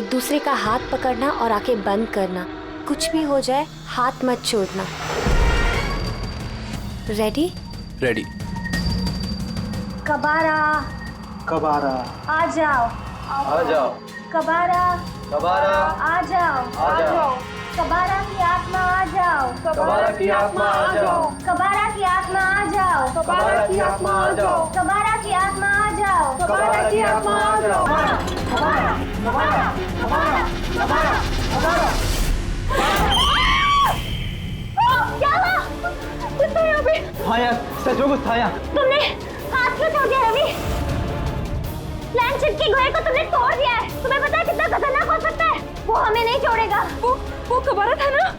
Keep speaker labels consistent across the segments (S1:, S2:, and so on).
S1: एक दूसरे का हाथ पकड़ना और आंखें बंद करना। कुछ भी हो जाए हाथ मत छोड़ना। रेडी?
S2: रेडी।
S1: कबारा
S3: कबारा
S1: आ जाओ,
S2: आ जाओ।
S1: कबारा
S2: कबारा
S1: आ जाओ,
S2: आ जाओ।
S1: कबारा की आत्मा आ जाओ,
S2: कबारा की आत्मा आ जाओ।
S1: कबारा की आत्मा आ जाओ,
S2: कबारा की आत्मा आ जाओ।
S1: कबारा की आत्मा आ जाओ,
S2: कबारा की आत्मा आ जाओ।
S1: क्या हुआ? कुत्ता यहाँ पे?
S2: हाँ यार, सच में कुछ था यहाँ।
S1: तुमने हाथ क्यों छोड़ दिया रवि? लैंडशिप की गोहे को तुमने तोड़ दिया है। तुम्हें पता है कितना खतरनाक हो सकता है? वो हमें नहीं छोड़ेगा।
S4: वो कबारा था ना?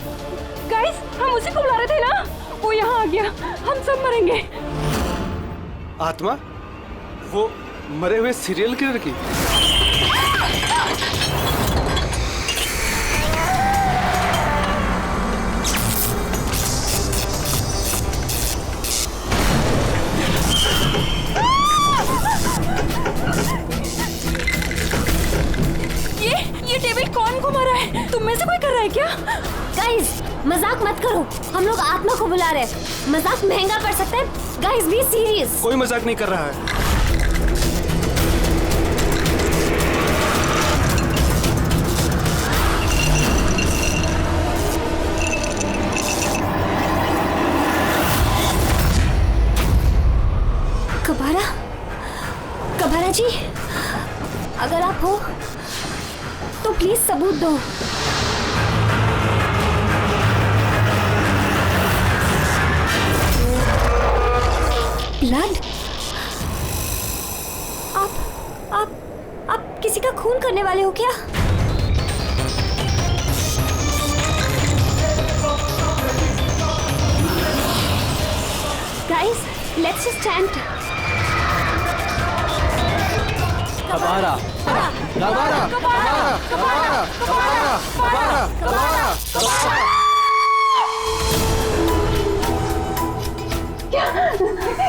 S4: गाइस, हम उसी को बुला रहे थे ना? वो यहाँ आ गया, हम सब मरेंगे।
S3: आत्मा? वो मरे हुए सीरियल किलर की?
S4: ये टेबल कौन घुमा रहा है? तुम में से कोई कर रहा है क्या?
S1: गाइस, मजाक मत करो। हम लोग आत्मा को बुला रहे हैं। मजाक महंगा पड़ सकता है। Guys, be serious.
S3: कोई मजाक नहीं कर रहा है।
S1: कबारा, कबारा जी, अगर आप हो तो प्लीज सबूत दो। ब्लड? आप किसी का खून करने वाले हो क्या? Guys, let's just chant.
S2: कबारा कबारा कबारा कबारा कबारा कबारा कबारा कबारा।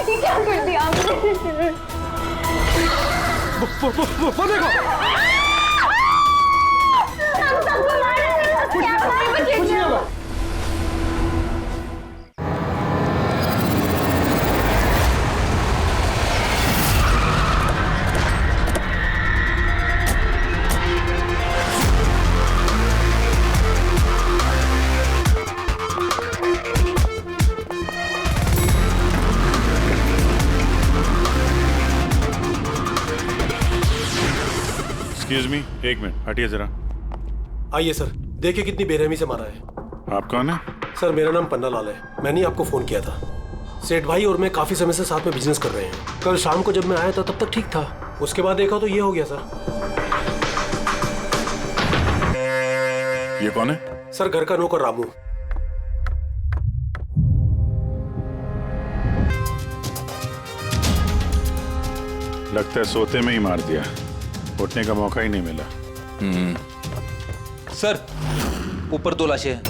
S4: ये क्या कर दिया आपने?
S3: वो देखो।
S1: हम सबको मार रहे हैं। क्या
S3: कुछ नहीं होगा।
S5: एक्सक्यूज मी, एक मिनट हटिए जरा।
S3: आइए सर, देखिए कितनी बेरहमी से मारा है।
S5: आप कौन है?
S3: सर, मेरा नाम पन्ना लाल है। मैंने ही आपको फोन किया था। सेठ भाई और मैं काफी समय से साथ में बिजनेस कर रहे हैं। कल शाम को जब मैं आया था तब तक ठीक था। उसके बाद देखा तो ये हो गया सर।
S5: ये कौन है?
S3: सर, घर का नौकर रामू।
S5: लगता है सोते में ही मार दिया, उठने का मौका ही नहीं मिला।
S2: सर, ऊपर 2 लाशें हैं।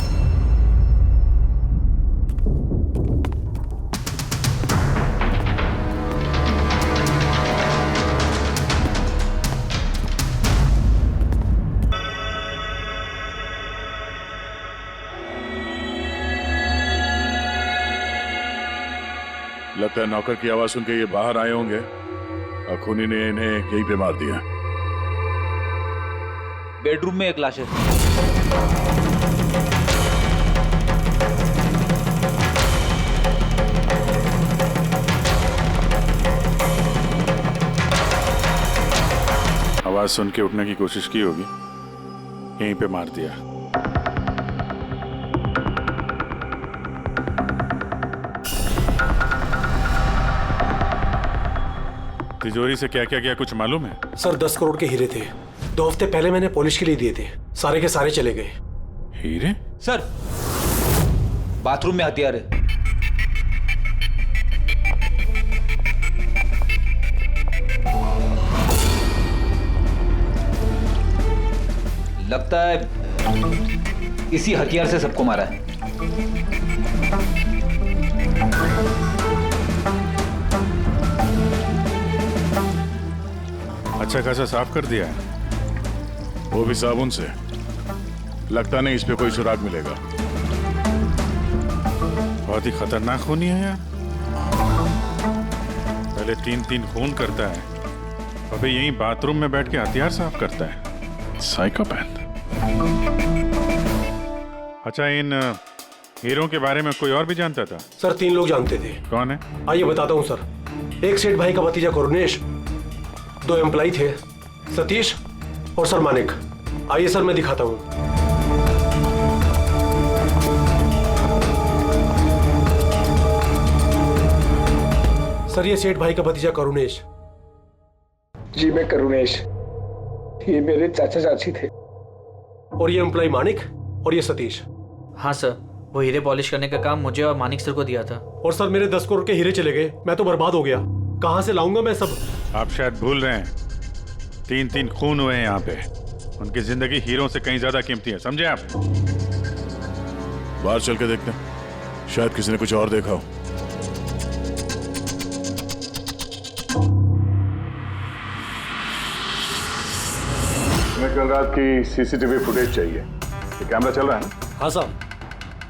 S5: लगता है नौकर की आवाज सुन के ये बाहर आए होंगे और खूनी ने इन्हें यहीं पे मार दिया।
S2: बेडरूम में 1 लाश है।
S5: आवाज सुन के उठने की कोशिश की होगी, यहीं पे मार दिया। तिजोरी से क्या क्या किया कुछ मालूम है?
S3: सर, 10 करोड़ के हीरे थे। 2 हफ्ते पहले मैंने पॉलिश के लिए दिए थे। सारे के सारे चले गए।
S5: हीरे?
S2: सर, बाथरूम में हथियार है। लगता है इसी हथियार से सबको मारा है।
S5: अच्छा खासा साफ कर दिया है। वो भी साबुन से। लगता नहीं इस पे कोई सुराग मिलेगा। बहुत ही खतरनाक खूनी है यार। पहले 3-3 खून करता है, अबे यहीं बाथरूम में बैठ के हथियार साफ करता है। साइकोपैथ। अच्छा, इन हीरो के बारे में कोई और भी जानता था?
S3: सर 3 लोग जानते थे।
S5: कौन है?
S3: आइए बताता हूँ सर। एक सेठ भाई का भतीजा करुणेश, 2 एम्प्लॉय थे, सतीश और सर मानिक। आइए सर मैं दिखाता हूँ। सर ये सेठ भाई का भतीजा करुणेश।
S6: जी मैं करुणेश, ये मेरे चाचा चाची थे।
S3: और ये एम्प्लॉय मानिक और ये सतीश।
S7: हाँ सर, वो हीरे पॉलिश करने का काम मुझे और मानिक सर को दिया था।
S3: और सर मेरे 10 करोड़ के हीरे चले गए, मैं तो बर्बाद हो गया। कहाँ से लाऊंगा मैं सब?
S5: आप शायद भूल रहे हैं, 3-3 खून हुए हैं यहाँ पे। उनकी जिंदगी हीरो से कहीं ज्यादा कीमती है, समझे आप? बाहर चल के देखते हैं, शायद किसी ने कुछ और देखा हो। हमें कल रात की सीसीटीवी फुटेज चाहिए। ये कैमरा चल रहा है ना?
S8: हाँ साहब,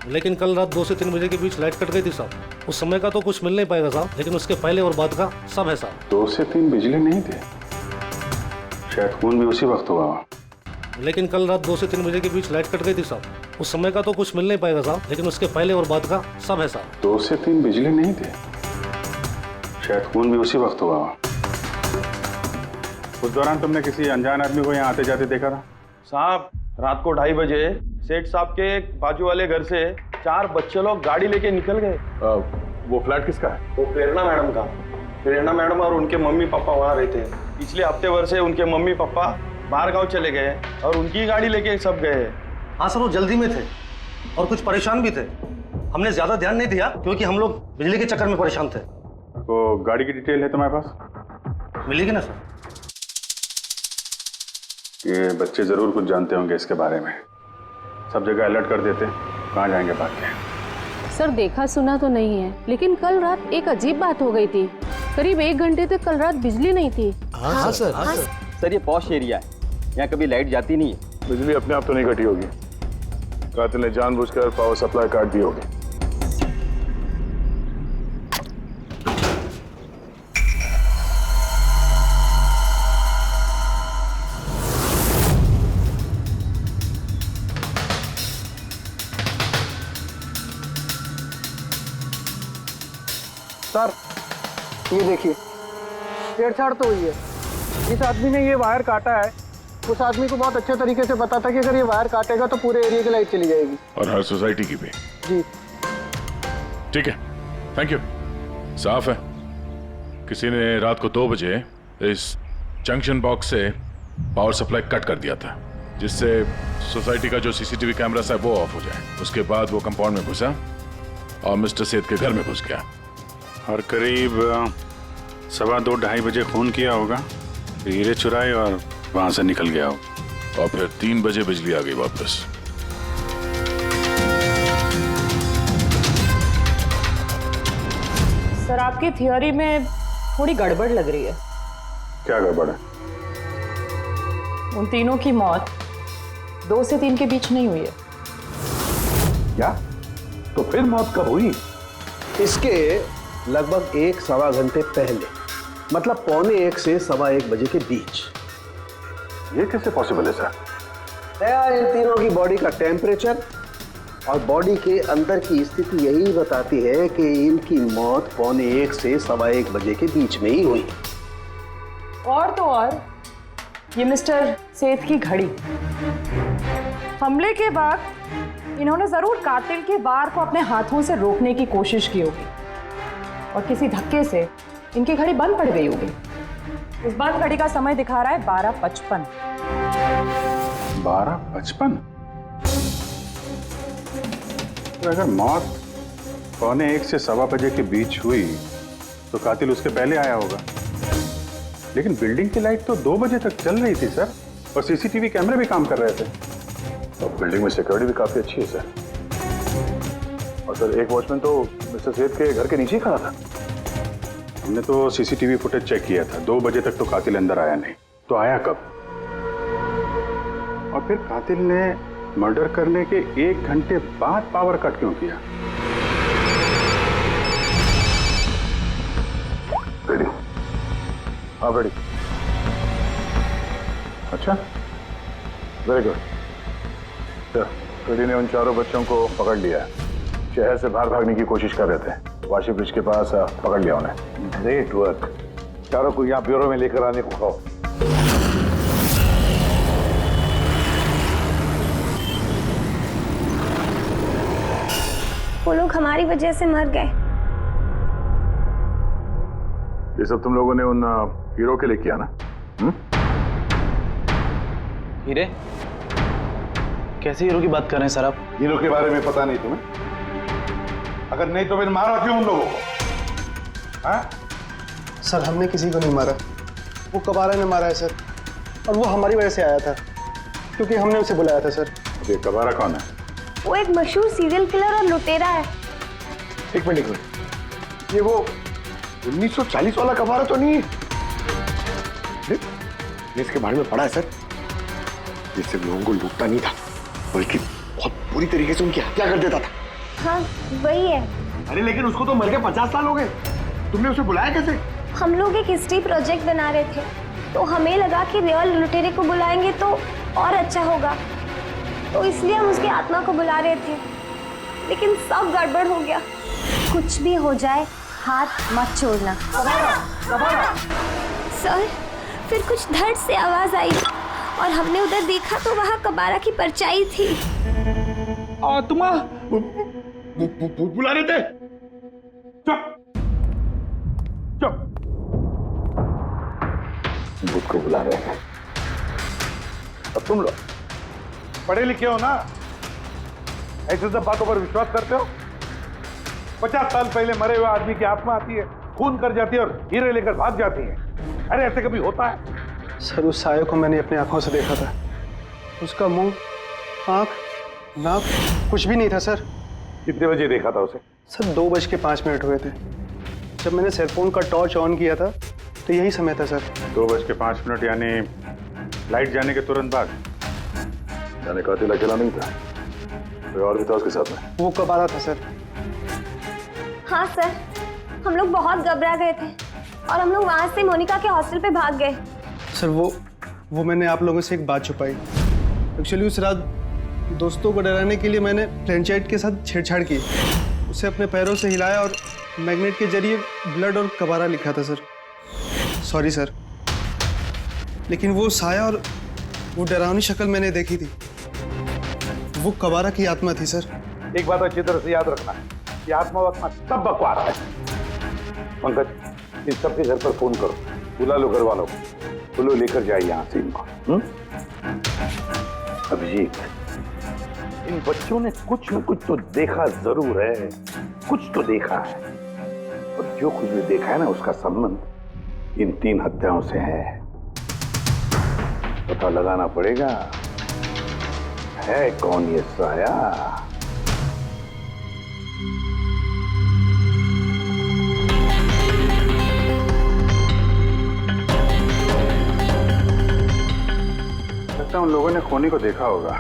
S8: लेकिन कल रात 2 से 3 बजे के बीच लाइट कट गई थी साहब। उस समय का तो कुछ मिल नहीं पाएगा साहब, लेकिन उसके पहले और बाद का सब है साहब।
S9: 2 से 3 बिजली नहीं थे, शायद खून भी उसी वक्त हुआ।
S8: लेकिन कल रात 2 से 3 बजे के बीच लाइट कट गई थी साहब। उस समय का तो कुछ मिल नहीं पाएगा साहब, लेकिन उसके पहले और बाद का सब है साहब।
S9: 2 से 3 बिजली नहीं थे, शायद खून भी उसी वक्त हुआ। उस दौरान तुमने किसी अनजान आदमी को यहाँ आते जाते देखा था?
S10: साहब रात को 2:30 बजे सेठ साहब के बाजू वाले घर से 4 बच्चे लोग गाड़ी लेके निकल गए।
S9: वो फ्लैट किसका है?
S10: वो प्रेरणा मैडम का। प्रेरणा मैडम और उनके मम्मी पापा वहाँ रहते हैं। पिछले हफ्ते भर से उनके मम्मी पापा बाहर गाँव चले गए और उनकी गाड़ी लेके सब गए।
S8: हाँ सर, वो जल्दी में थे और कुछ परेशान भी थे। हमने ज्यादा ध्यान नहीं दिया क्योंकि हम लोग बिजली के चक्कर में परेशान थे।
S9: वो गाड़ी की डिटेल है तुम्हारे पास?
S8: मिलेगी ना सर?
S9: ये बच्चे जरूर कुछ जानते होंगे इसके बारे में। सब जगह अलर्ट कर देते, कहाँ जाएंगे भाग के।
S11: सर देखा सुना तो नहीं है, लेकिन कल रात एक अजीब बात हो गई थी। करीब 1 घंटे तक कल रात बिजली नहीं थी।
S3: हाँ सर।
S12: सर ये पॉश एरिया है, यहाँ कभी लाइट जाती नहीं है।
S9: बिजली अपने आप तो नहीं कटी होगी, कातिल ने जानबूझकर पावर सप्लाई काट दी होगी।
S6: सर ये देखिए, छेड़छाड़ तो हुई है। जिस आदमी ने ये वायर काटा है उस आदमी को बहुत अच्छे तरीके से पता था कि अगर ये वायर काटेगा तो पूरे एरिया की लाइट चली जाएगी।
S5: और हर सोसाइटी की भी।
S6: जी
S5: ठीक है, थैंक यू। साफ है, किसी ने रात को 2 बजे इस जंक्शन बॉक्स से पावर सप्लाई कट कर दिया था, जिससे सोसाइटी का जो सीसीटीवी कैमरा है वो ऑफ हो जाए। उसके बाद वो कंपाउंड में घुसा और मिस्टर सेठ के घर में घुस गया।
S9: और करीब 2:15-2:30 बजे खून किया होगा, हीरे चुराए और वहां से निकल गया होगा।
S5: और फिर 3 बजे बिजली आ गई वापस।
S4: सर आपकी थियोरी में थोड़ी गड़बड़ लग रही है।
S9: क्या गड़बड़ है?
S4: उन तीनों की मौत 2 से 3 के बीच नहीं हुई है।
S9: क्या? तो फिर मौत कब हुई?
S6: इसके लगभग 1-1.25 घंटे पहले, मतलब 1:45 से 1:15 बजे के बीच।
S9: ये कैसे पॉसिबल है सर?
S6: इन तीनों की बॉडी का टेम्परेचर और बॉडी के अंदर की स्थिति यही बताती है कि इनकी मौत 1:45 से 1:15 बजे के बीच में ही हुई।
S4: और तो और ये मिस्टर सेठ की घड़ी। हमले के बाद इन्होंने जरूर कातिल के वार को अपने हाथों से रोकने की कोशिश की होगी और किसी धक्के से इनकी घड़ी बंद पड़ गई होगी। इस बंद घड़ी का समय दिखा रहा है 12:55।
S9: 12:55? तो अगर मौत 1:45 से 1:15 बजे के बीच हुई तो कातिल उसके पहले आया होगा। लेकिन बिल्डिंग की लाइट तो 2 बजे तक चल रही थी सर, और सीसीटीवी कैमरे भी काम कर रहे थे। और बिल्डिंग में सिक्योरिटी भी काफी अच्छी है सर। और सर एक वॉचमैन तो मिस्टर सेठ के घर के नीचे ही खड़ा था। हमने तो सीसीटीवी फुटेज चेक किया था, 2 बजे तक तो कातिल अंदर आया नहीं। तो आया कब? फिर कातिल ने मर्डर करने के 1 घंटे बाद पावर कट क्यों किया? रेडी? हाँ रेडी। अच्छा, वेरी गुड। रेडी ने उन चारों बच्चों को पकड़ लिया है। शहर से बाहर भागने की कोशिश कर रहे थे। वाशी ब्रिज के पास पकड़ लिया उन्हें।
S13: Great work. चारों को यहाँ ब्यूरो में लेकर आने को कहो।
S1: वो लोग हमारी वजह से मर गए।
S9: ये सब तुम लोगों ने उन हीरो के लिए किया ना?
S10: हीरे? कैसे हीरो की बात कर रहे हैं सर आप?
S13: हीरो के बारे में पता नहीं तुम्हें? अगर नहीं तो फिर मारा क्यों उन लोगों को? हाँ?
S6: सर हमने किसी को नहीं मारा, वो कबारा ने मारा है सर, और वो हमारी वजह से आया था क्योंकि हमने उसे बुलाया था सर।
S9: ये कबारा कौन है?
S1: वो एक मशहूर सीरियल किलर और लुटेरा है।
S13: एक मिनट, ये वो 1940 वाला कबारा तो नहीं है? इसके बारे में पढ़ा है सर। ये सिर्फ लोगों को लूटता नहीं था, बल्कि बहुत बुरी तरीके से उनकी हत्या कर देता था।
S1: हाँ वही है।
S13: अरे लेकिन उसको तो मर के 50 साल हो गए। तुमने उसे बुलाया कैसे?
S1: हम लोग एक हिस्ट्री प्रोजेक्ट बना रहे थे, तो हमें लगा कि रियल लुटेरे को बुलाएंगे तो और अच्छा होगा, तो इसलिए हम उसकी आत्मा को बुला रहे थे। लेकिन सब गड़बड़ हो गया। कुछ भी हो जाए हाथ मत छोड़ना। सर फिर कुछ धड़ से आवाज आई और हमने उधर देखा तो वहाँ कबारा की परछाई थी।
S13: आत्मा बुला रहे थे? चुप चुप। बुद्ध को बुला रहे थे। अब तुम लोग पढ़े लिखे हो ना, ऐसे सब बातों पर विश्वास करते हो? 50 साल पहले मरे हुए आदमी की आत्मा आती है, खून कर जाती है और हीरे लेकर भाग जाती है। अरे ऐसे कभी होता है?
S6: सर उस साये को मैंने अपनी आंखों से देखा था। उसका मुंह, आंख, नाक कुछ भी नहीं था सर।
S13: कितने बजे देखा था उसे?
S6: सर 2:05 हुए थे। जब मैंने सेलफोन का टॉर्च ऑन किया था तो यही समय था सर।
S9: 2:05 यानी लाइट जाने के तुरंत बाद? यानी कातिल अकेला नहीं था, कोई और भी था उसके साथ में?
S6: वो कबारा था सर।
S1: हाँ सर, हम लोग बहुत घबरा गए थे और हम लोग वहाँ से मोनिका के हॉस्टल पे भाग गए।
S6: सर वो मैंने आप लोगों से एक बात छुपाई। एक्चुअली उस रात दोस्तों को डराने के लिए मैंने फ्लैशलाइट के साथ छेड़छाड़ की। उसे अपने पैरों से हिलाया और मैग्नेट के जरिए ब्लड और कबारा लिखा था सर। सॉरी सर, लेकिन वो साया और वो डरावनी शक्ल मैंने देखी थी, वो कबारा की आत्मा थी सर।
S13: एक बात अच्छी तरह से याद रखना है, ये आत्मा वात्मा सब बकवास है। पंकज, इन सबके घर पर फोन करो, बुला लो घर वालों को, बोलो लेकर जाए यहाँ से इनको। अभिजीत, इन बच्चों ने कुछ न कुछ तो देखा जरूर है, कुछ तो देखा है, और जो कुछ भी देखा है ना उसका संबंध इन 3 हत्याओं से है। पता लगाना पड़ेगा है कौन ये साया।
S9: लगता है उन लोगों ने खूनी को देखा होगा।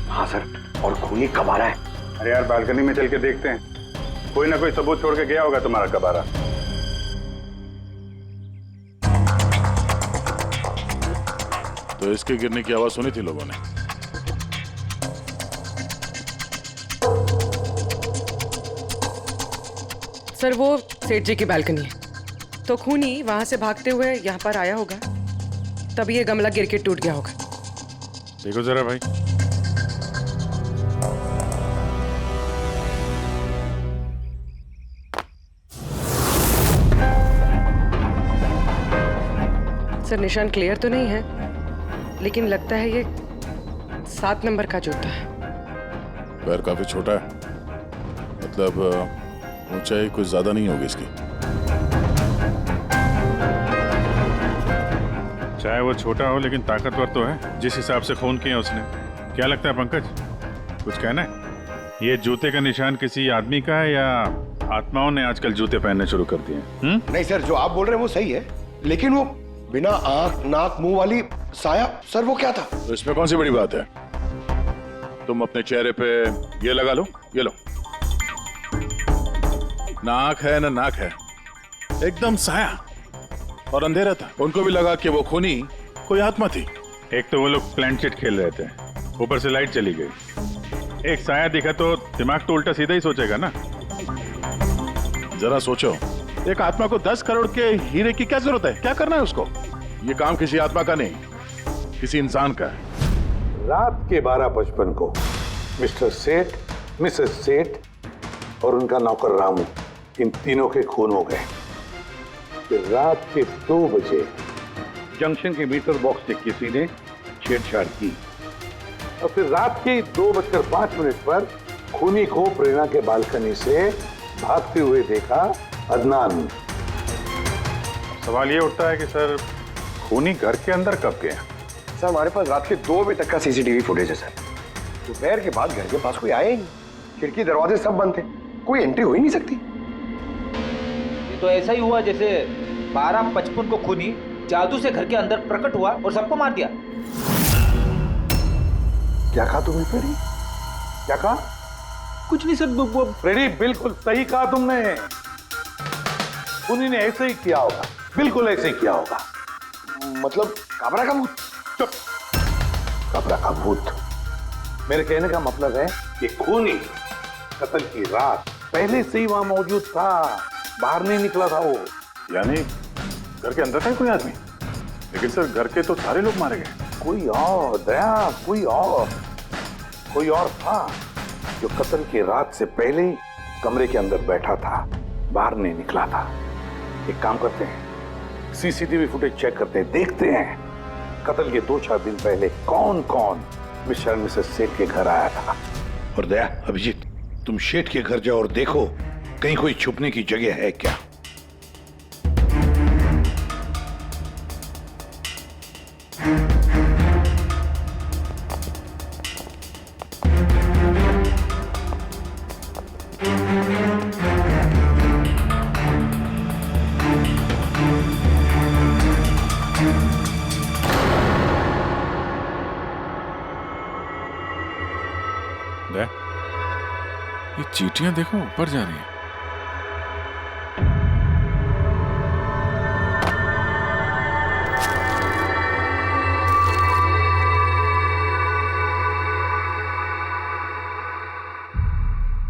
S13: हाँ सर, और खूनी कबारा है।
S9: अरे यार बालकनी में चल के देखते हैं, कोई ना कोई सबूत छोड़ के गया होगा तुम्हारा कबारा।
S5: तो इसके गिरने की आवाज सुनी थी लोगों ने?
S14: सर वो सेठ जी की बालकनी है, तो खूनी वहां से भागते हुए यहाँ पर आया होगा, तभी ये गमला गिर के टूट गया होगा।
S5: देखो जरा भाई।
S14: सर निशान क्लियर तो नहीं है, लेकिन लगता है ये 7 नंबर का जूता है।
S5: पैर काफी छोटा है, मतलब ऊंचाई कुछ ज्यादा नहीं होगी इसकी।
S9: चाहे वो छोटा हो लेकिन ताकतवर तो है, जिस हिसाब से खून किया उसने। क्या लगता है पंकज, कुछ कहना है? ये जूते का निशान किसी आदमी का है या आत्माओं ने आजकल जूते पहनने शुरू कर दिए हैं?
S13: नहीं सर, जो आप बोल रहे हैं वो सही है, लेकिन वो बिना आंख नाक मुंह वाली साया सर, वो क्या था?
S5: तो इसमें कौन सी बड़ी बात है? तुम अपने चेहरे पे ये लगा लो, ये लो। नाक है ना नाक है, एकदम साया और अंधेरा था। उनको भी लगा कि वो खूनी कोई आत्मा थी।
S9: एक तो वो लोग प्लेनचेट खेल रहे थे, ऊपर से लाइट चली गई। एक साया दिखा तो दिमाग तो उल्टा सीधा ही सोचेगा ना।
S5: जरा सोचो, एक आत्मा को 10 करोड़ के हीरे की क्या जरूरत है? क्या करना है उसको? ये काम किसी आत्मा का नहीं, किसी इंसान का है।
S13: रात के 12:55 को मिस्टर सेठ, मिसेस सेठ और उनका नौकर रामू, इन तीनों के खून हो गए। फिर रात के 2 बजे जंक्शन के मीटर बॉक्स से किसी ने छेड़छाड़ की और फिर रात के 2:05 पर खूनी को प्रेरणा के बालकनी से भागते हुए देखा अदनान।
S9: सवाल ये उठता है कि सर खूनी घर के अंदर कब गए?
S15: सर हमारे पास रात के 2 बजे तक का सीसीटीवी फुटेज है सर। दोपहर के बाद घर के पास कोई आया ही नहीं, खिड़की दरवाजे सब बंद थे, कोई एंट्री हो ही नहीं सकती।
S2: ये तो ऐसा ही हुआ जैसे 12:55 को खूनी जादू से घर के अंदर प्रकट हुआ और सबको मार दिया।
S13: क्या कहा तुमने फ्रेडी? क्या कहा?
S2: कुछ नहीं सर।
S13: फ्रेडी, बिल्कुल सही कहा तुमने। खूनी ने ऐसे ही किया होगा, बिल्कुल ऐसे ही किया होगा।
S15: मतलब काबरा का भूत?
S13: चुप। काबरा का भूत? मेरे कहने का मतलब है कि खूनी कत्ल की रात पहले से ही वहां मौजूद था, बाहर नहीं निकला था वो।
S9: यानी घर के अंदर था कोई आदमी? लेकिन सर घर के तो सारे लोग मारे गए।
S13: कोई और दया, कोई और था जो कत्ल की रात से पहले ही कमरे के अंदर बैठा था, बाहर नहीं निकला था। एक काम करते हैं, सीसीटीवी फुटेज चेक करते हैं, देखते हैं कत्ल के 2-4 दिन पहले कौन कौन मिस्टर मिसेस सेठ के घर आया था।
S16: और दया, अभिजीत, तुम शेठ के घर जाओ और देखो कहीं कोई छुपने की जगह है क्या।
S5: ये चींटियां देखो ऊपर जा रही हैं।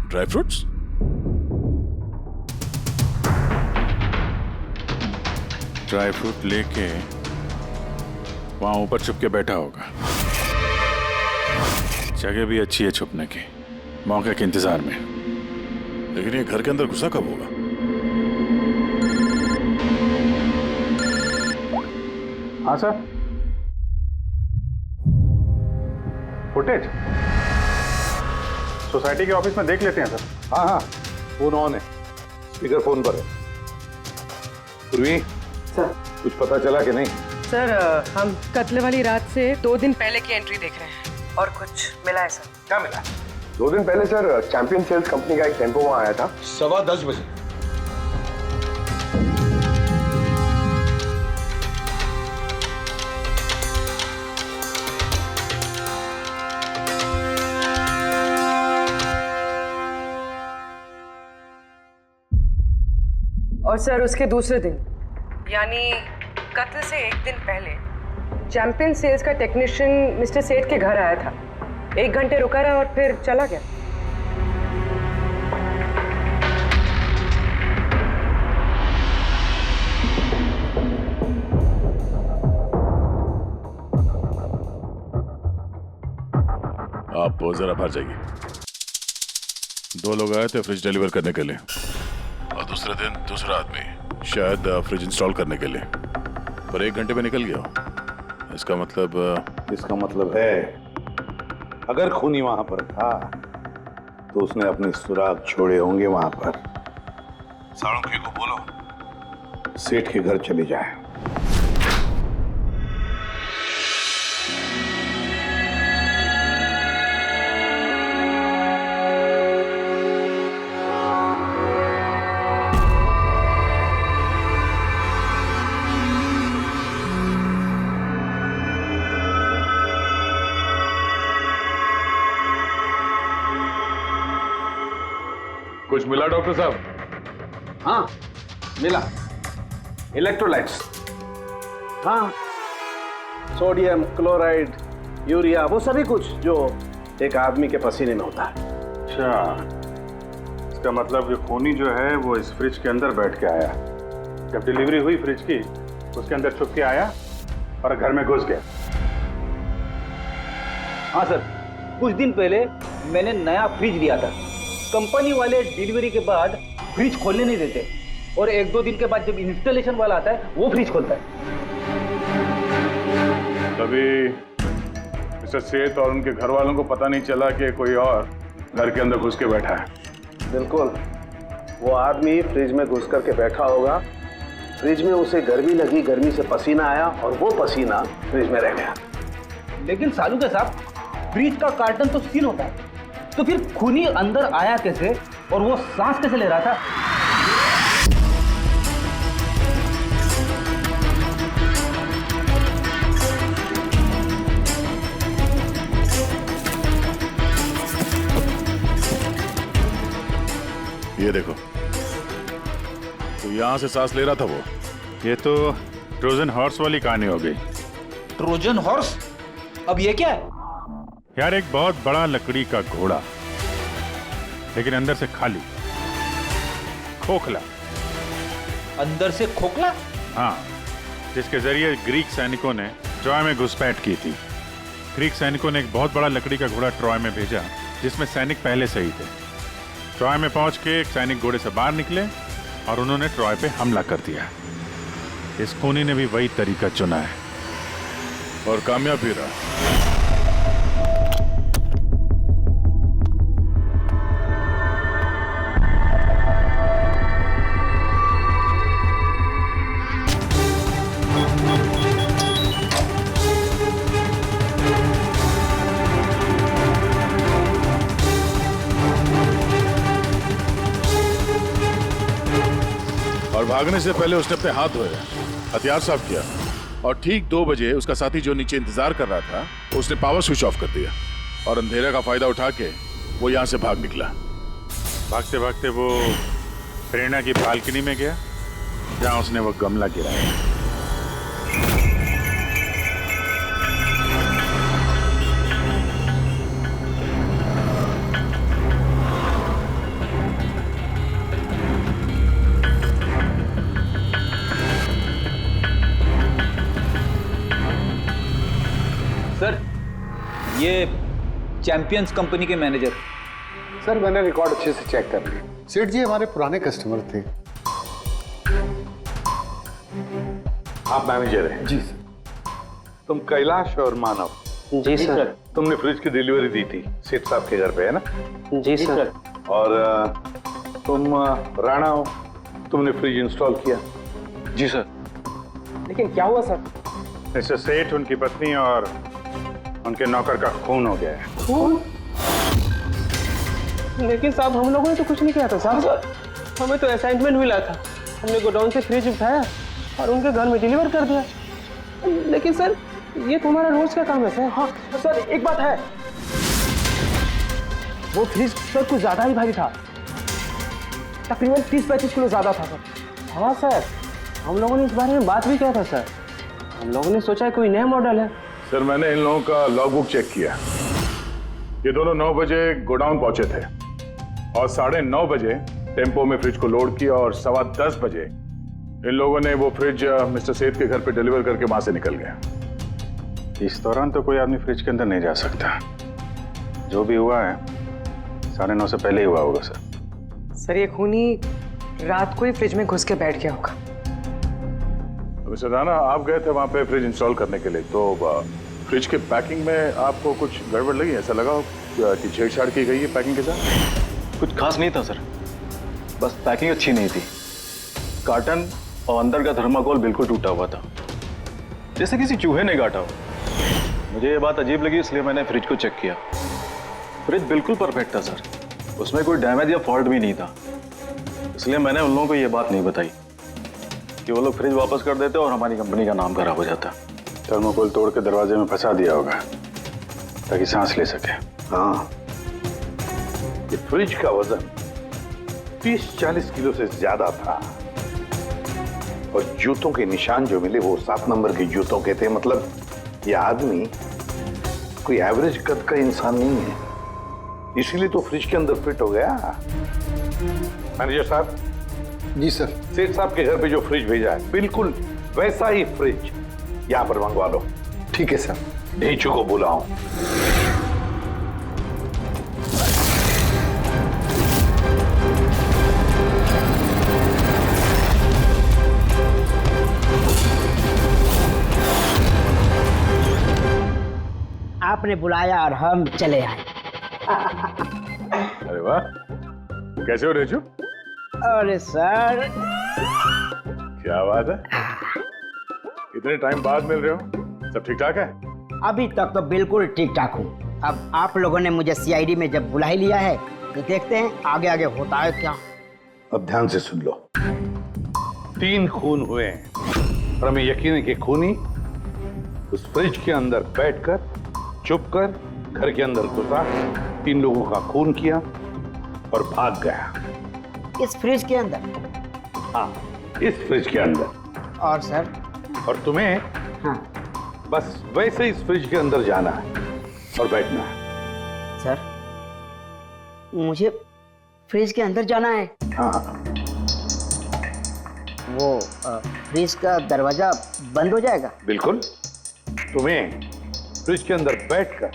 S5: Dry fruits? ड्राई फ्रूट लेके वहां ऊपर छुप के बैठा होगा। जगह भी अच्छी है छुपने की, मौके के इंतजार में। लेकिन ये घर के अंदर घुसा कब होगा?
S9: हाँ सर, फुटेज सोसाइटी के ऑफिस में देख लेते हैं सर।
S13: हाँ हाँ, फोन ऑन है, स्पीकर फोन पर है। पूर्वी
S14: सर,
S13: कुछ पता चला कि नहीं?
S14: सर हम कत्ल वाली रात से 2 दिन पहले की एंट्री देख रहे हैं और कुछ मिला है सर।
S13: क्या मिला?
S15: 2 दिन पहले सर चैंपियन सेल्स कंपनी का एक टेम्पो वहां आया था
S13: 10:15 बजे।
S14: और सर उसके दूसरे दिन यानी कत्ल से 1 दिन पहले चैंपियन सेल्स का टेक्नीशियन मिस्टर सेठ के घर आया था। 1 घंटे रुका रहा और फिर चला गया।
S5: आप जरा बाहर जाइए। 2 लोग आए थे फ्रिज डिलीवर करने के लिए और दूसरे दिन दूसरा आदमी शायद फ्रिज इंस्टॉल करने के लिए, पर 1 घंटे में निकल गया। इसका मतलब
S13: है अगर खूनी वहां पर था तो उसने अपने सुराग छोड़े होंगे वहां पर। साळुंखे को बोलो सेठ के घर चले जाए।
S5: कुछ मिला डॉक्टर साहब?
S15: हाँ मिला, इलेक्ट्रोलाइट्स। हाँ, सोडियम क्लोराइड, यूरिया, वो सभी कुछ जो एक आदमी के पसीने में होता है।
S9: अच्छा, इसका मतलब ये खूनी जो है वो इस फ्रिज के अंदर बैठ के आया। जब डिलीवरी हुई फ्रिज की, उसके अंदर छुप के आया और घर में घुस गया।
S2: हाँ सर, कुछ दिन पहले मैंने नया फ्रिज लिया था। कंपनी वाले डिलीवरी के बाद फ्रिज खोलने नहीं देते और 1-2 दिन के बाद जब इंस्टॉलेशन वाला आता है वो फ्रिज खोलता है।
S9: तभी मिस्टर सेठ और उनके घर वालों को पता नहीं चला कि कोई और घर के अंदर घुस के बैठा है।
S15: बिल्कुल, वो आदमी फ्रिज में घुस करके बैठा होगा। फ्रिज में उसे गर्मी लगी, गर्मी से पसीना आया और वो पसीना फ्रिज में रह गया।
S2: लेकिन सालू साहब, फ्रिज का कार्टन तो सील होता है, तो फिर खूनी अंदर आया कैसे और वो सांस कैसे ले रहा था?
S5: ये देखो, तो यहां से सांस ले रहा था वो।
S9: ये तो ट्रोजन हॉर्स वाली कहानी हो गई।
S2: Trojan horse? अब ये क्या है?
S9: यार, एक बहुत बड़ा लकड़ी का घोड़ा, लेकिन अंदर से खाली, खोखला।
S2: अंदर से खोखला?
S9: हाँ, जिसके जरिए ग्रीक सैनिकों ने ट्रॉय में घुसपैठ की थी। ग्रीक सैनिकों ने एक बहुत बड़ा लकड़ी का घोड़ा ट्रॉय में भेजा, जिसमें सैनिक पहले से ही थे। ट्रॉय में पहुंच के एक सैनिक घोड़े से बाहर निकले और उन्होंने ट्रॉय पे हमला कर दिया। इस खूनी ने भी वही तरीका चुना है
S5: और कामयाब भी रहा। और भागने से पहले उसने अपने हाथ धोए, हथियार साफ किया और ठीक 2 बजे उसका साथी जो नीचे इंतजार कर रहा था, उसने पावर स्विच ऑफ कर दिया और अंधेरे का फायदा उठा के वो यहाँ से भाग निकला।
S9: भागते भागते वो प्रेरणा की बालकनी में गया, जहाँ उसने वो गमला गिराया।
S2: सर, ये चैंपियंस कंपनी के मैनेजर।
S15: सर, मैंने रिकॉर्ड अच्छे से चेक कर लिया। सेठ जी हमारे पुराने कस्टमर थे।
S9: आप मैनेजर हैं?
S15: जी सर।
S9: तुम कैलाश और मानव?
S15: जी सर।
S9: तुमने फ्रिज की डिलीवरी दी थी सेठ साहब के घर पे, है ना?
S15: जी सर।
S9: और तुम राणा हो, तुमने फ्रिज इंस्टॉल किया?
S15: जी सर।
S14: लेकिन क्या हुआ सर?
S9: मिस्टर सेठ, उनकी पत्नी और उनके नौकर का खून हो गया है।
S14: खून? लेकिन साहब, हम लोगों ने तो कुछ नहीं किया था साहब। हमें तो असाइनमेंट मिला था, हमने गोडाउन से फ्रिज उठाया और उनके घर में डिलीवर कर दिया। लेकिन सर, ये तुम्हारा रोज का काम है सर। हाँ सर, एक बात है, वो फ्रिज सर कुछ ज्यादा ही भारी था, तकरीबन 30-35 किलो ज्यादा था सर। हाँ सर, हम लोगों ने इस बारे में बात भी किया था सर। हम लोगों ने सोचा कोई नया मॉडल है।
S5: सर, मैंने इन लोगों का लॉगबुक चेक किया। ये दोनों 9 बजे गोडाउन पहुंचे थे और 9:30 बजे टेम्पो में फ्रिज को लोड किया और 10:15 बजे इन लोगों ने वो फ्रिज मिस्टर सेठ के घर पे डिलीवर करके वहां से निकल गए।
S9: इस दौरान तो कोई आदमी फ्रिज के अंदर नहीं जा सकता। जो भी हुआ है 9:30 से पहले ही हुआ होगा सर।
S14: सर, ये खूनी रात को ही फ्रिज में घुस के बैठ गया होगा।
S5: मिस्टर राणा, आप गए थे वहां पे फ्रिज इंस्टॉल करने के लिए, तो फ्रिज के पैकिंग में आपको कुछ गड़बड़ लगी? ऐसा लगा कि छेड़छाड़ की गई है पैकिंग के साथ?
S10: कुछ खास नहीं था सर, बस पैकिंग अच्छी नहीं थी। कार्टन और अंदर का थर्माकोल बिल्कुल टूटा हुआ था, जैसे किसी चूहे ने काटा हो। मुझे ये बात अजीब लगी, इसलिए मैंने फ्रिज को चेक किया। फ्रिज बिल्कुल परफेक्ट था सर, उसमें कोई डैमेज या फॉल्ट भी नहीं था। इसलिए मैंने उन लोगों को ये बात नहीं बताई कि वो लोग फ्रिज वापस कर देते और हमारी कंपनी का नाम खराब हो जाता।
S9: थर्माकोल तोड़ के दरवाजे में फंसा दिया होगा ताकि सांस ले सके।
S16: हाँ, ये फ्रिज का वजन 30-40 किलो से ज्यादा था। और जूतों के निशान जो मिले वो 7 नंबर के जूतों के थे। मतलब ये आदमी कोई एवरेज कद का इंसान नहीं है, इसीलिए तो फ्रिज के अंदर फिट हो गया। मैनेजर साहब।
S6: जी सर।
S16: सेठ साहब के घर पे जो फ्रिज भेजा है बिल्कुल वैसा ही फ्रिज यहाँ पर मंगवा लो।
S6: ठीक है सर।
S16: ढेंचू को बुलाओ।
S17: आपने बुलाया और हम चले आए।
S5: अरे वाह, कैसे हो रेजू?
S17: अरे सर,
S5: क्या बात है, इतने टाइम बाद मिल रहे हो, सब ठीक ठाक है?
S17: अभी तक तो बिल्कुल ठीक ठाक हूँ। अब आप लोगों ने मुझे सीआईडी में जब बुला ही लिया है तो देखते हैं आगे आगे होता है क्या।
S16: अब ध्यान से सुन लो। 3 खून हुए हैं और हमें यकीन है कि खूनी उस फ्रिज के अंदर बैठकर चुपकर घर के अंदर घुसा, 3 लोगों का खून किया और भाग गया।
S17: इस फ्रिज के अंदर?
S16: हाँ, इस फ्रिज के अंदर।
S17: और सर?
S16: और तुम्हें
S17: हाँ,
S16: बस वैसे इस फ्रिज के अंदर जाना है और बैठना है।
S17: सर, मुझे फ्रिज के अंदर जाना है?
S16: हाँ।
S17: वो फ्रिज का दरवाजा बंद हो जाएगा?
S16: बिल्कुल। तुम्हें फ्रिज के अंदर बैठकर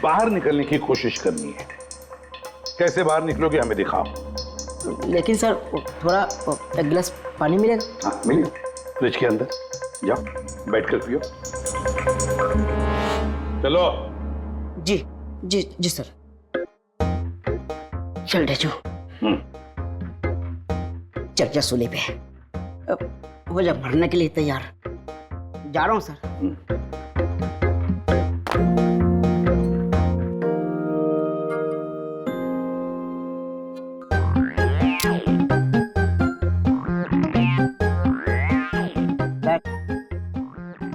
S16: बाहर निकलने की कोशिश करनी है। कैसे बाहर निकलोगे हमें दिखाओ।
S17: लेकिन सर थोड़ा एक गिलास पानी मिलेगा?
S16: हाँ मिलेगा, फ्रिज के अंदर जाओ, बैठकर पियो। चलो।
S17: जी जी जी सर। चल ढेचू, चर्चा सूली पे अब हो जा मरने के लिए तैयार। जा रहा हूँ सर।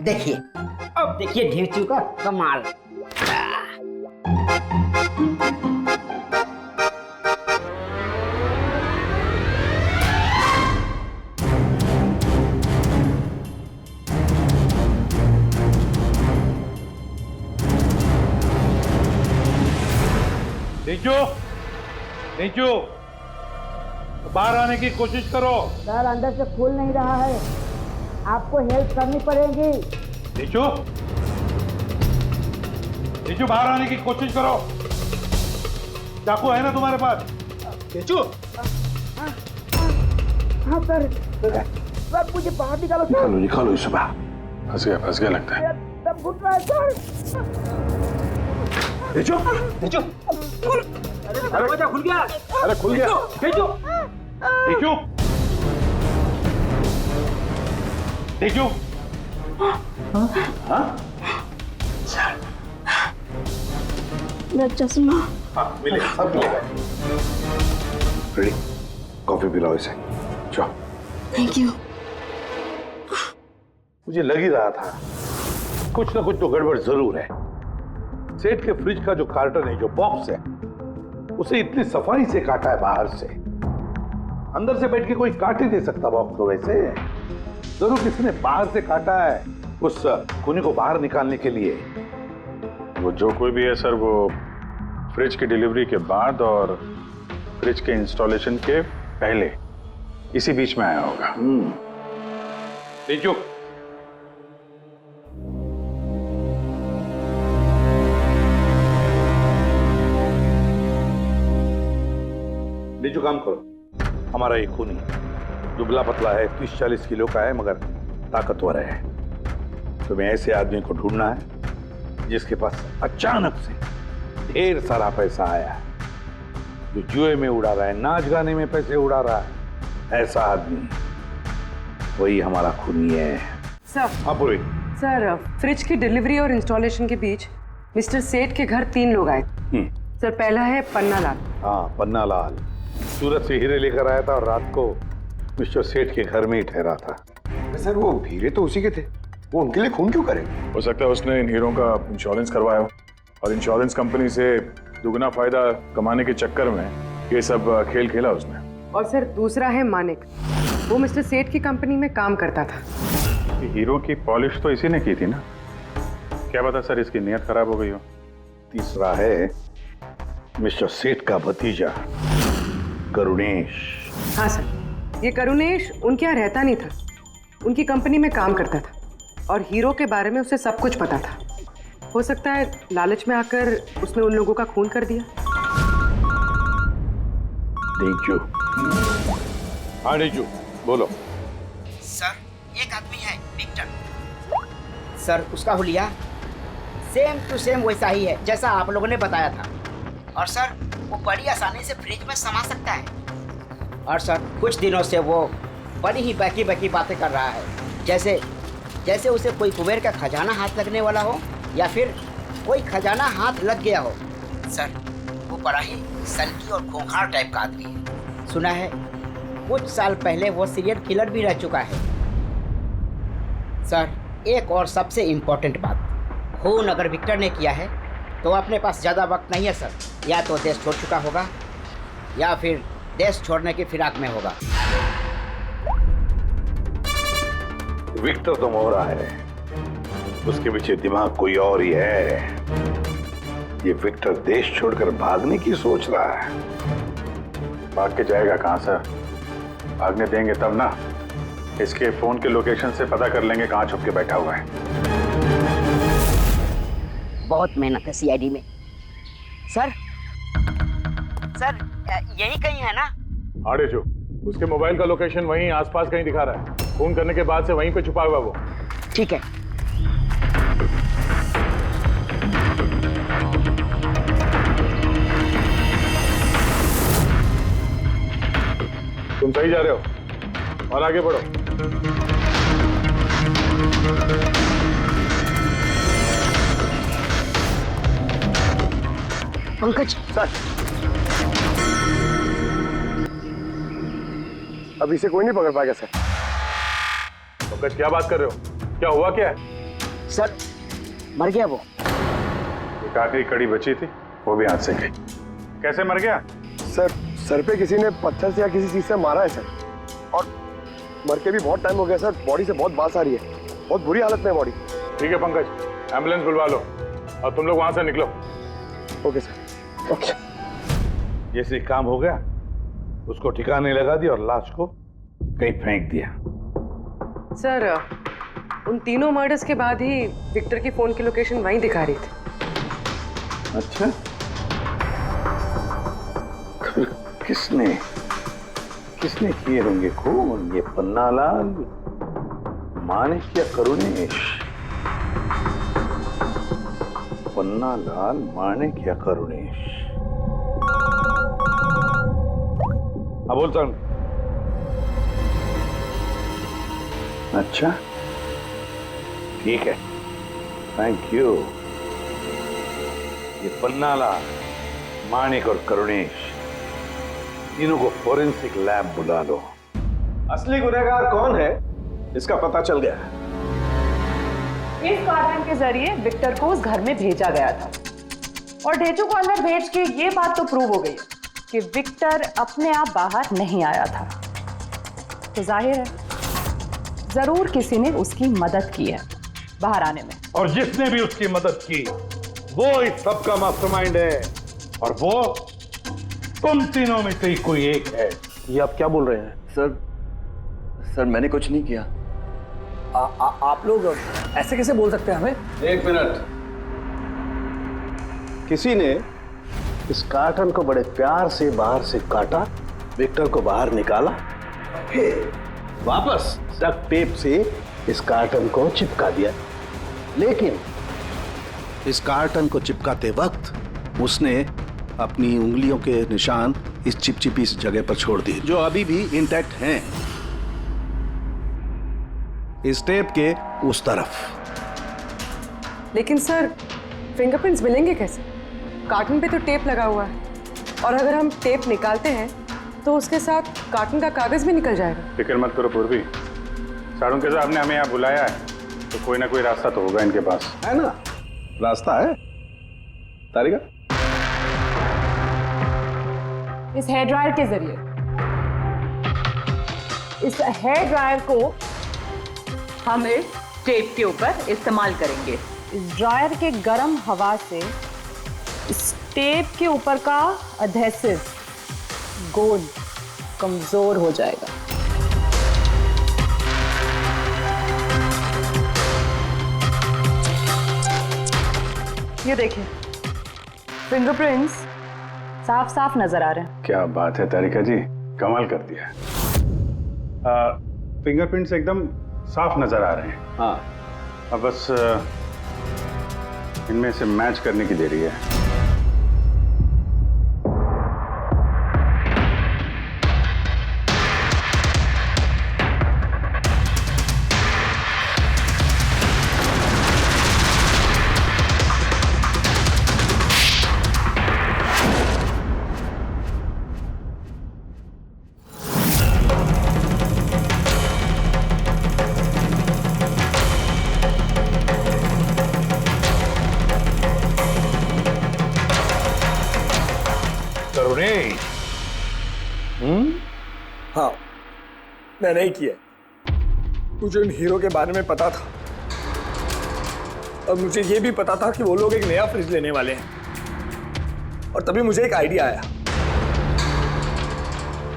S17: देखिए, अब देखिए ढेचू का कमाल।
S13: नीचू, नीचू, बाहर आने की कोशिश करो।
S17: सर अंदर से खुल नहीं रहा है, आपको हेल्प करनी पड़ेगी।
S13: नीचू, नीचू बाहर आने की कोशिश करो। चाकू है ना तुम्हारे पास? नीचू।
S17: हाँ सर, सर मुझे बाहर निकालो।
S16: निकालो निकालो इसे बाहर।
S5: फंस गया लगता है।
S17: सब घुट रहा है सर।
S13: नीचू, नीचू।
S14: दरवाजा खुल गया।
S13: अरे खुल गया।
S14: नीचू,
S13: नीचू, नीचू। हाँ?
S1: मेरा चश्मा।
S16: हाँ मिले, सब मिलेगा। रेडी, कॉफी पिलाओ इसे। जाओ।
S1: Thank you.
S16: मुझे लग ही रहा था कुछ ना कुछ तो गड़बड़ जरूर है। सेठ के फ्रिज का जो कार्टन है, जो बॉक्स है, उसे इतनी सफाई से काटा है बाहर से। अंदर से बैठ के कोई काट ही नहीं सकता बॉक्स को वैसे। जरूर किसी ने बाहर से काटा है उस खूनी को बाहर निकालने के लिए।
S5: वो जो कोई भी है सर, वो फ्रिज की डिलीवरी के बाद और फ्रिज के इंस्टॉलेशन के पहले इसी बीच में आया होगा।
S16: नीचू, नीचू काम करो। हमारा ये खूनी दुबला पतला है, 30-40 किलो का है, मगर ताकतवर है। तुम्हें ऐसे आदमी को ढूंढना है जिसके पास अचानक से ढेर सारा पैसा आया है, जो जुए में उड़ा रहा है, नाच गाने में पैसे उड़ा रहा है। ऐसा आदमी, वही हमारा खूनी है।
S18: सर।
S16: हाँ पूरी।
S18: सर, फ्रिज की डिलीवरी और इंस्टॉलेशन के बीच मिस्टर सेठ के घर 3 लोग आए। सर, पहला है पन्ना लाल।
S16: हाँ, पन्ना लाल सूरत से हीरे लेकर आया था और रात को मिस्टर सेठ के घर में ही ठहरा था।
S10: सर वो हीरे तो उसी के थे, वो उनके लिए खून क्यों करे?
S5: हो सकता है उसने इन हीरों का इंश्योरेंस करवाया हो और इंश्योरेंस कंपनी से दुगना फायदा कमाने के चक्कर में ये सब खेल खेला उसने।
S18: और सर दूसरा है मानिक, वो मिस्टर सेठ की कंपनी में काम करता था।
S9: हीरो की पॉलिश तो इसी ने की थी ना, क्या पता सर इसकी नीयत खराब हो गई हो।
S16: तीसरा है मिस्टर सेठ का भतीजा करुणेश।
S18: हाँ सर, ये करुणेश उनके यहाँ रहता नहीं था, उनकी कंपनी में काम करता था और हीरो के बारे में उसे सब कुछ पता था। हो सकता है लालच में आकर उसने उन लोगों का खून कर दिया।
S16: डीजू। हाँ डीजू बोलो।
S17: सर एक आदमी है विक्टर। सर उसका हुलिया सेम टू सेम वैसा ही है जैसा आप लोगों ने बताया था। और सर वो बड़ी आसानी से फ्रिज में समा सकता है। और सर कुछ दिनों से वो बड़ी ही बहकी बहकी बातें कर रहा है, जैसे उसे कोई कुबेर का खजाना हाथ लगने वाला हो या फिर कोई खजाना हाथ लग गया हो। सर वो बड़ा ही सनकी और खूंखार टाइप का आदमी है। सुना है कुछ साल पहले वो सीरियल किलर भी रह चुका है। सर एक और सबसे इम्पोर्टेंट बात, खून अगर विक्टर ने किया है तो अपने पास ज़्यादा वक्त नहीं है सर। या तो देश छोड़ चुका होगा या फिर देश छोड़ने की फिराक में होगा।
S16: विक्टर तो मोहरा है, उसके पीछे दिमाग कोई और ही है। ये विक्टर देश छोड़कर भागने की सोच रहा है।
S9: भाग के जाएगा कहाँ सर? भागने देंगे तब ना। इसके फोन के लोकेशन से पता कर लेंगे कहाँ छुप के बैठा हुआ है।
S17: बहुत मेहनत है सीआईडी में। सर यही कहीं है ना?
S9: हाँ डीजू, उसके मोबाइल का लोकेशन वहीं आसपास कहीं दिखा रहा है। फोन करने के बाद से वहीं पे छुपा हुआ वो।
S17: ठीक है।
S9: तुम सही जा रहे हो और आगे बढ़ो।
S6: पंकज सर, अभी से कोई नहीं पकड़ पाएगा सर।
S9: पंकज क्या बात कर रहे हो? क्या हुआ क्या है?
S17: सर मर गया वो।
S9: एक आखिरी कड़ी बची थी, वो भी हाथ से गई। कैसे मर गया?
S6: सर पे किसी ने पत्थर से या किसी चीज से मारा है सर, और मर के भी बहुत टाइम हो गया सर। बॉडी से बहुत बास आ रही है, बहुत बुरी हालत में है बॉडी।
S9: ठीक है पंकज, एम्बुलेंस बुलवा लो और तुम लोग वहां से निकलो।
S6: Okay sir. ओके।
S16: जैसे काम हो गया उसको ठिकाने लगा दिया और लाश को कहीं फेंक दिया।
S18: सर उन तीनों मर्डर्स के बाद ही विक्टर की फोन की लोकेशन वहीं दिखा रही थी।
S16: अच्छा, किसने किए होंगे खून? ये पन्नालाल, मानिक या करुणेश? पन्नालाल, मानिक या करुणेश? हाँ बोलता हूँ। अच्छा ठीक है, थैंक यू। ये पन्नालाल, मानिक और करुणेश, तीनों को फोरेंसिक लैब बुला लो।
S15: असली गुनहगार कौन है इसका पता चल गया है।
S4: इस कार्टन के जरिए विक्टर को उस घर में भेजा गया था और ढेचू को अंदर भेज के ये बात तो प्रूव हो गई कि विक्टर अपने आप बाहर नहीं आया था। तो जाहिर है जरूर किसी ने उसकी मदद की है बाहर आने में।
S16: और जिसने भी उसकी मदद की वो इस सब का मास्टरमाइंड है, और वो तुम तीनों में से ही कोई एक है।
S15: ये आप क्या बोल रहे हैं? सर मैंने कुछ नहीं किया।
S8: आप लोग ऐसे कैसे बोल सकते हैं हमें?
S15: एक मिनट। किसी ने इस कार्टन को बड़े प्यार से बाहर से काटा, विक्टर को बाहर निकाला, फिर वापस डक्ट टेप से इस कार्टन को चिपका दिया। लेकिन इस कार्टन को चिपकाते वक्त उसने अपनी उंगलियों के निशान इस चिपचिपी जगह पर छोड़ दिए, जो अभी भी इंटैक्ट हैं, इस टेप के उस तरफ।
S18: लेकिन सर फिंगरप्रिंट्स मिलेंगे कैसे? कार्टन पे तो टेप लगा हुआ है, और अगर हम टेप निकालते हैं तो उसके साथ कार्टन का कागज भी निकल जाएगा।
S9: फिक्र मत करो पूर्वी, साड़ुंके साहब ने हमें यहाँ बुलाया है तो कोई ना कोई रास्ता तो होगा इनके पास।
S15: है ना, रास्ता है। तारिका
S4: इस हेयर ड्रायर के जरिए। इस हेयर ड्रायर को
S18: हम इस टेप के ऊपर इस्तेमाल करेंगे।
S4: इस ड्रायर के गर्म हवा से इस टेप के ऊपर का अधेसिव गोंद कमजोर हो जाएगा। ये देखिए, फिंगरप्रिंट्स साफ साफ नजर आ रहे हैं।
S9: क्या बात है तारिका जी, कमाल कर दिया। फिंगरप्रिंट्स एकदम साफ नजर आ रहे हैं।
S12: हाँ,
S9: अब बस इनमें से मैच करने की देरी है।
S19: हाँ, मैंने ही किया। मुझे उन हीरो के बारे में पता था और मुझे ये भी पता था कि वो लोग एक नया फ्रिज लेने वाले हैं। और तभी मुझे एक आइडिया आया।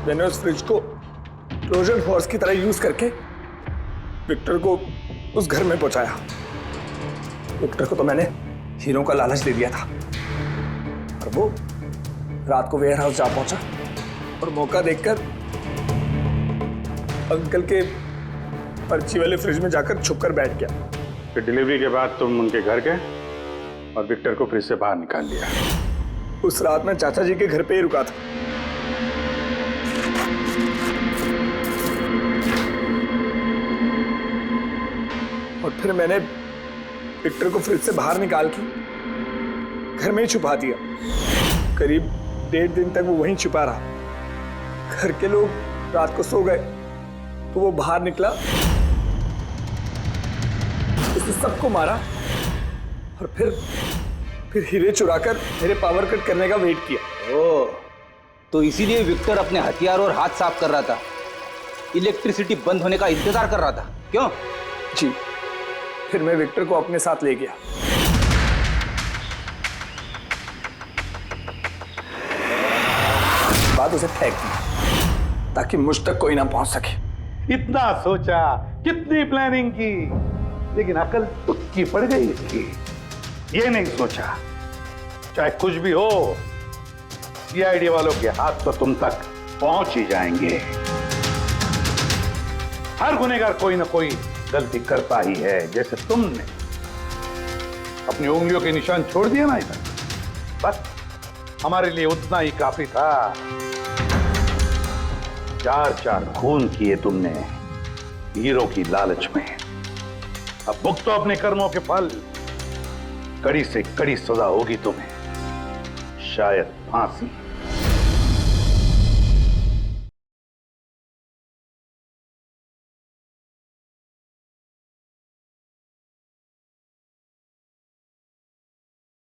S19: मैंने उस फ्रिज को ट्रोजन हॉर्स की तरह यूज करके विक्टर को उस घर में पहुंचाया। विक्टर को तो मैंने हीरो का लालच दे दिया था और वो रात को वेयर हाउस जा पहुंचा और मौका देखकर अंकल के पर्ची वाले फ्रिज में जाकर छुपकर बैठ गया।
S9: फिर डिलीवरी के बाद तुम उनके घर गए और विक्टर को फ्रिज से बाहर निकाल लिया।
S19: उस रात मैं चाचा जी के घर पे ही रुका था। और फिर मैंने विक्टर को फ्रिज से बाहर निकाल के घर में ही छुपा दिया। करीब 1.5 दिन तक वो वहीं छुपा रहा। घर के लोग रात को सो गए तो वो बाहर निकला, उसने सबको मारा और फिर हीरे चुराकर मेरे पावर कट करने का वेट किया।
S2: ओह, तो इसीलिए विक्टर अपने हथियार और हाथ साफ कर रहा था, इलेक्ट्रिसिटी बंद होने का इंतजार कर रहा था, क्यों?
S19: जी, फिर मैं विक्टर को अपने साथ ले गया। बाद उसे फेंक दी ताकि मुझ तक कोई ना पहुंच सके।
S16: इतना सोचा, कितनी प्लानिंग की, लेकिन अकल तुक्की पड़ गई इसकी। ये नहीं सोचा चाहे कुछ भी हो, सीआईडी वालों के हाथ तो तुम तक पहुंच ही जाएंगे। हर गुनहगार कोई ना कोई गलती करता ही है। जैसे तुमने अपनी उंगलियों के निशान छोड़ दिया ना इधर, बस हमारे लिए उतना ही काफी था। 4 खून किए तुमने हीरो की लालच में। अब भुगतो अपने कर्मों के फल। कड़ी से कड़ी सजा होगी तुम्हें, शायद फांसी।